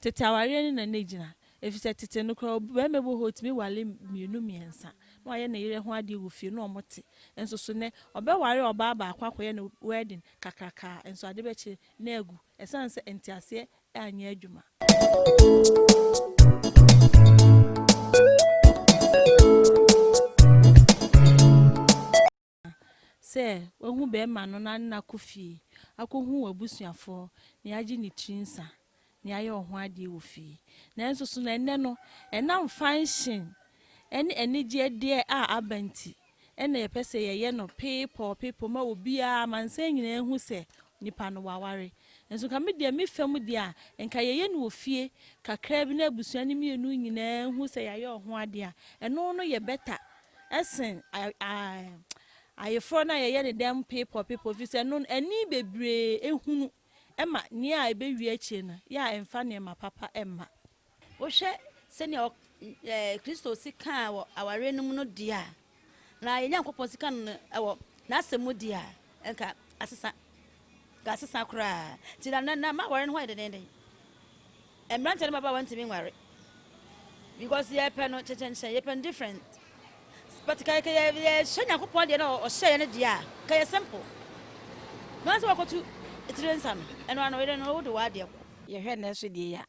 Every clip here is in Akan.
tete aware ni na nejina efise tete no kro be mebo hotimi wale mienu miensa no aye na yire ho ade wo fie no omote enso so ne obe ware oba ba akwakoye na wedding kakaka enso ade be chi na agu esanse entiase anya adwuma se wohu be ma no na kofie akohu wabusuafo ne age ni trinsa ne aye ho ade wo fie na enso so na enne no enam function enije de a abanti ena ye pese ye no people ma obi a manse nyina ehu se nipa no waware enso ka me de me fam de a enka ye no ofie kakra bi na abusua ne mienu nyina ehu se ya ye ho ade a eno no ye better esen ayefro na ye ne dem people fi se no ani bebre ehunu ema ni a ebe wi achi na ya emfa ne ma papa emma wo hwe se ne Kristo sika wo aware no mu no dia na ye nyankopon sika no wo na asemu dia enka asesa ga asesa kura ti na ma ware no ho de emrante ne baba want me ware because ye pe no chechen ye pe different but ka ye nyankopon de no o hye ne dia ka ye simple no so ko tu itrensa no eno ano ye no wo de wa de ye hwe na so die ya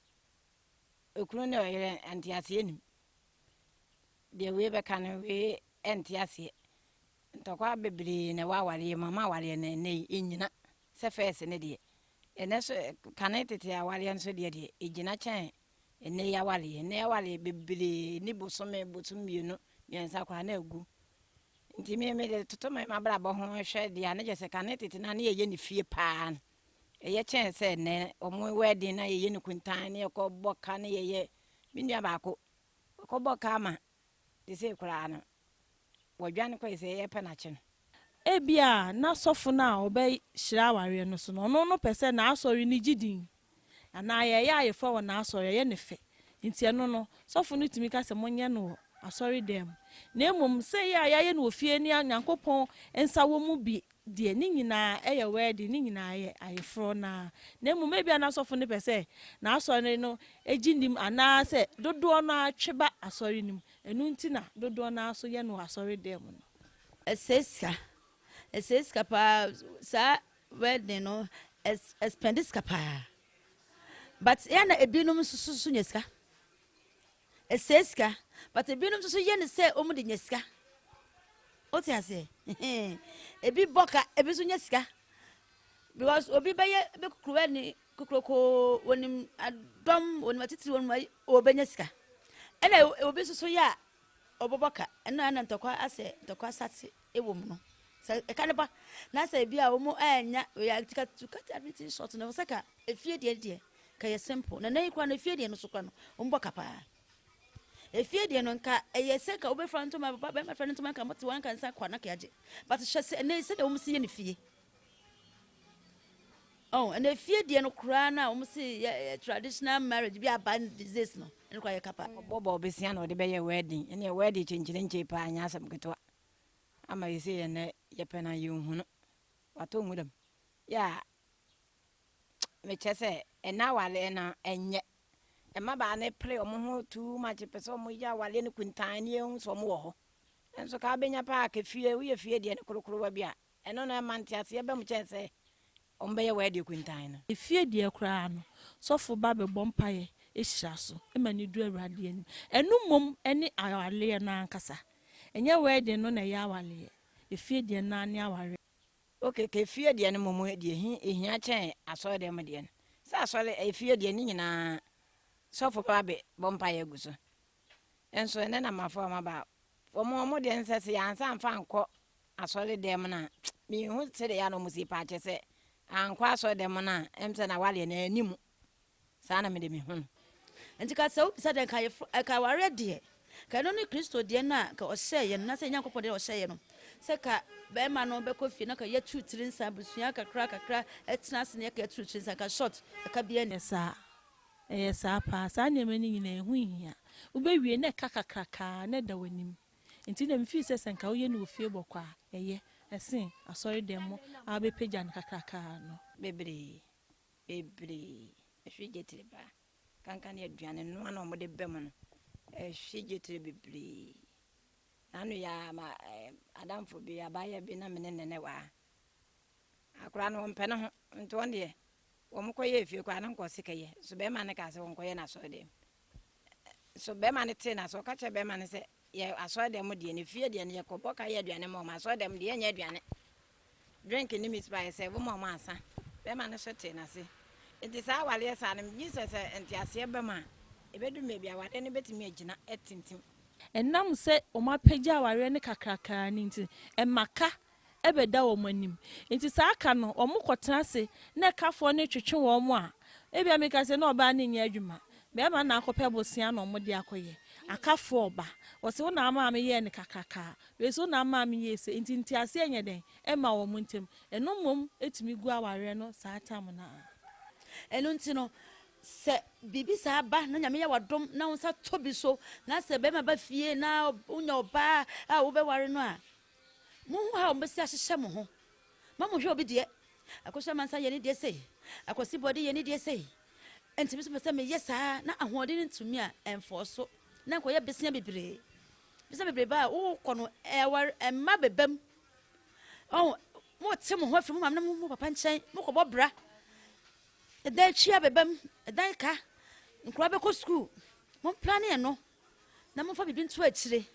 okunu ne oyere antiase enim de we be kan we antiase ntokwa bebre na wa ware mama ware na nei enyina se fese ne de ene so kanetete aware nso de ejina chen ene ya ware bebre ni bosome botummienu miensa kwa na agu nti me de totoma ma bra bo ho hwe de ane je se kanetete na ne ye ne fie paa eye chen se ne omo wedding na ye ne kuntan ne ko boka ne ye minua ba ko boka ma de se kura no wodwan ko se ye pe na chen ebia na sofo na obe hira ware no so no pese na asori ni gidin ana ye ya ayefo wo na asori ye ne fe nti eno no sofo no timi ka se monye no asori dem na emom se ya ye no ofie ni Nyankopon ensa wo mu bi de ni nyina eye wedding ni nyina ye ayefro na emom ebia na sofo ne pese na asori no eginim ana se dodo no atweba asori nim enu nti na dodo na aso ye no asori dem no eseska pa sa wedding no expendiska pa but yana ebinum susu nyeska eseska but ebinum susu ye ne se omu de nyeska oti ase ebi boka ebi su nyeska because obi beye be kukruwa ni kukroko wonim adom wonim atitiri wonim obenyeska ena obi susu ya oboboka ena na ntokwa ase ntokwa sati ewom no se kaneba na se bia omu anya ya tika tukata biti short no saka efie de ka ye simple na nayi kwa na efie de no so kwa no omboka pa efie de no nka eye seka obe front ma baba be ma front ma ka moti wan kan sa kwa na ka yaje but hye na se de omu se ye ne fie oh and efie de no kura na omu se traditional marriage bi aban disease no en kwa ye kapa bobo besia na de be ye wedding ene wedding chinchire nche pa anya asam ketwa ama yesi ye ne ye pena ye hunu wato ngudam ya me chese ena wale na enye ema ba ne play omo ho too much person mo ya wale ne kuntan ne hu so mo ho enso ka benya pa ka fie wo ye fie de ne korokoro wa bia eno na mantiase ye be mo chese ombe ye wedding kuntan na efie de kura no sofo ba be bompaye ehira so emani du awrade ani enu mom ene awale na ankasa enye wedding no na ya awale efie de na ne aware okay ke fie de ne momo de ehia chen aso de mo de sa aso le efie de ni nyina sofo pa be bompaye guso enso ene na mafo ma ba omo de nsese ya ansa amfa anko aso le de mo na mi hu se de ya no musi pa che se anko aso de mo na emse na wale na animu sa na me de mi hu enti ka se obisa de ka ware de ka no ni Kristo de na ka o hye ye na se Nyankopon de o hye ye no se ka be ma no be kofie na ka ye tu trinsa busua kakra etena se ne ka tu trinsa ka short ka bia ne sa pa sa nyema ni nyina ehu hia ubewie na kakakaka na da wanim nti na mfi se senka wo ye no ofie bokwa eye esen asori dem mo abepeja na kakaka no bebre ehwe getire ba kanka ne aduane no ana mo de bem no hwege tere bebre nanu ya ma adamfo bi abaya bi na mene nene wa akura no mpe no ho nto on de wo mo koye efie kwa na nko sikaye so be ma ne ka se won koye na so de so be ma ne te na so ka che be ma ne se ye aso de mo de ne fie de ne ye ko boka ye aduane mo ma so de mo de ye nya aduane drink ni mi spice se wo mo ma asa be ma ne so te na se enti sa wale sa ne Jesus enti ase be ma ebedu me bia wade ne betimi agina etintim ɛnam sɛ ɔmo apagya awareɛ ne kakrakra ne nti ɛmaka ɛbɛda wɔn anim nti saa aka no ɔmo kɔtena ase na ɛkafoɔ ne twetwe wɔn a ebi amika sɛ na ɔbaa ne nyɛ adwuma bɛrima na akɔpɛ bosia na ɔmo de akɔyɛ akafoɔ ɔba wɔsi wɔn na ama mi yɛ ne kakrakra wɔsi wɔn na ama mi yɛ ese nti ase ɛnyɛ dɛn ɛma wɔn ntɛm ɛno mom etumi gu awareɛ no saa tam na ɛno nti no sɛ bibi saa ba na nyame yɛ wadom na wo nsa tɔ bi so na sɛ bɛrima ba fie na wonya ɔbaa a wobɛware no a mohu ha wɔmbɛsi ahyehyɛ mo ho ma mohwɛ obi deɛ akɔhyɛ ma nsa yɛ ne deɛ sei akɔsi bɔde yɛ ne deɛ sei ɛntimi so pɛ sɛ meyɛ saa na ahoɔden no ntumi a ɛmfɔɔ so na nkɔyɛ besia bebree ba a wokɔ no ɛware ɛmma bɛbam mote mo ho afiri mo mam na mo papa nkyɛn mokɔbɔ bra ɛdan twia bɛbam ɛdan ka nkura bɛkɔ school mo plan ne no na mo fa bibi nto akyire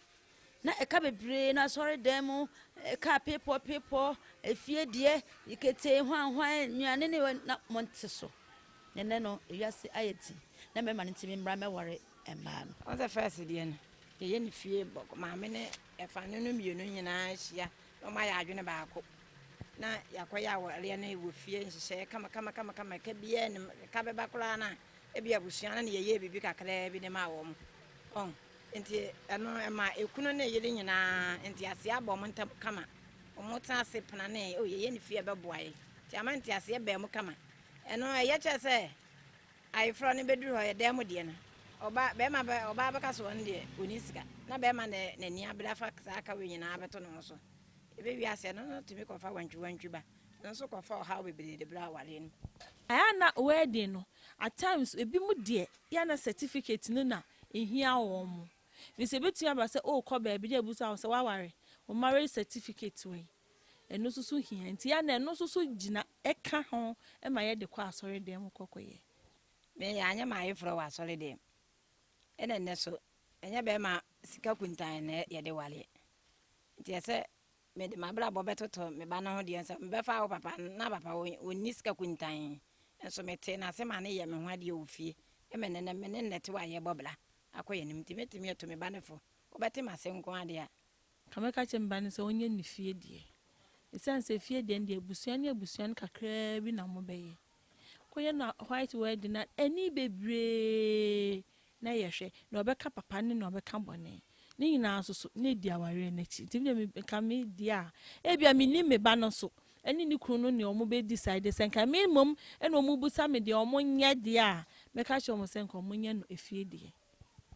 na ɛka bebree na asɔre dan mu ɛka pepɔ efie die ikete hwan nnuane ne na mo nte so nene no ewiase ayeti na mɛma ne ntimi mmra mɛware ɛmaa no on the first day no ye ne fie maame ne ɛfa ne no mienu nyinaa hyia no ma ya adwene baako na yakoya awale na ewo fie nhyehyɛ kama ka bia ne ka beba kora na ebia busua na ye bibi kakra bi ne ma wo mo on enti ɛno ɛma ekunu na yele nyinaa enti ase abɔ mo ntam kama mo ta ase pena ne o ye ne fie bɛboae ti ama enti ase bɛ mo kama ɛno ɛyɛ kyɛ sɛ ayefro ne beduru hɔ yɛ dɛm de no oba bɛka so on de oni sika na bɛma ne ni abra fa saa ka we nyinaa bɛto no so ebe wi ase no tumi kofa wantwi ba nso kofa ha bebree de bra wale no aya na wedding no at times ebi mu de ya na certificate no na ehia wɔn mo bi se betua ba se o kɔ ba bi de busa wo se waware o marriage certificate we eno susu hia nti ya na eno susu gina ɛka ho e ma ye de kɔ asɔre dem kɔkɔye me ya anya ma ayefro wa asɔre dem ene ne so enya be ma sika kuntan na ye de wale nti ese me de mabra bobetoto me ba na ho de nsa me befa wo papa na papa woni sika kuntan enso me te na se ma ne ye me ho ade ofie e me ne nete wa ye bobla akoye nim ti metimi eto me ba ne fo obete ma se nko ade a kameka chemba ne se onye ne fie die esanse fie die ndi abusuan kakra bi na mo beye koye na white wedding na ani bebre na yehwe na obeka papa ne na obeka bone ni nyina so ne di aware na chi ti me ka me di a e bia me ni me ba no so eni ni kunu no ne omo be decide sen ka me mom e no omo busa me de omo nya di a me ka che omo sen ka omo nya no efie di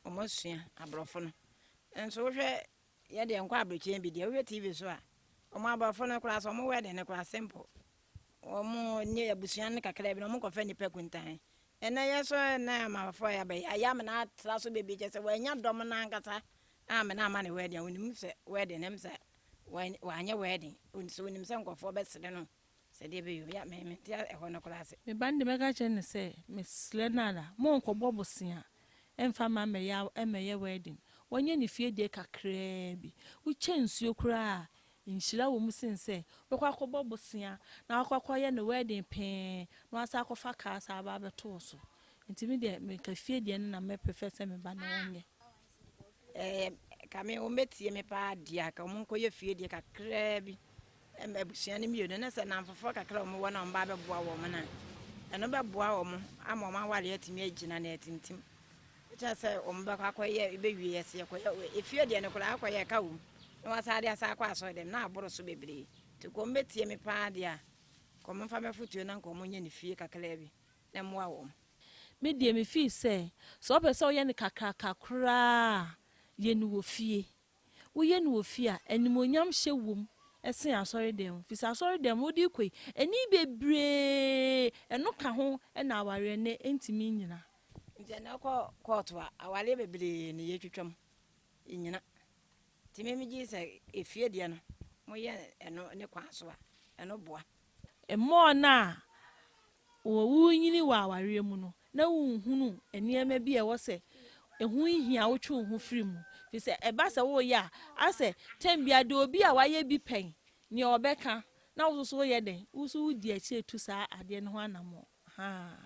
omo sua abrofo no enso wo hwe ye de nkwa abrochi bi de wo TV so a omo abrofo no kura so omo wedding ne kura simple omo ne abusuan ne kakra bi no omo kofa ni pekuntan ena ye so na amafo ya be ayam na atra so bebi je se wa nya dom na nkata me na ama ne wedding wonim se wedding nem se wa anya wedding unso wonim se nkofo be sede no se de be yo ya me ti e ho no class me bande me ka che ne se me sle na la mo nko bobosia emfa ma me ya emeye wedding wonye ne fie de kakra bi wo chensuo kura nhyira wo mu sense wo kwa bobosia na akwa ye ne wedding pe no asa akwa ka sa ba beto so ntimi de me ka fie de na me prefer se me ba na wonye kame o metie me pa dia ka mo nkoye fie de kakra bi abusuan ne miyo na se na mfofo kakra mo wona mba beboa wo mo na eno beboa wo mo ama o ma wale atimi agina na atintim cha se o mba akoye bewie yese akoye efie de ne kula akoye ka wo na wasa de asa akwa so dem na aboro so bebre to ko metie me pa dia ko mo fa mefotuo na ko mo nya ne fie kakra bi na mo wo me die me fi se so opese o ye ne kakra ye ni wo fie wo ye ni wo fie a animonyam hye wom esen asori dem fi asori dem wo di koi eni bebre eno ka ho na aware ne entimi nyina na ko kotwa awale bebre ne yetwetwam nyina timemi gi se efie de no moye eno ne kwaso a eno boa mo na wo wu nyini wa aware mu no na wu hunu eniema bi e wo se ehu hia wo twe hu firi mu fi se e ba se wo ya ase tembia de obi a waye bi pen ne obeka na wo so ye den wo so di a che tu sa ade no ho anamo ha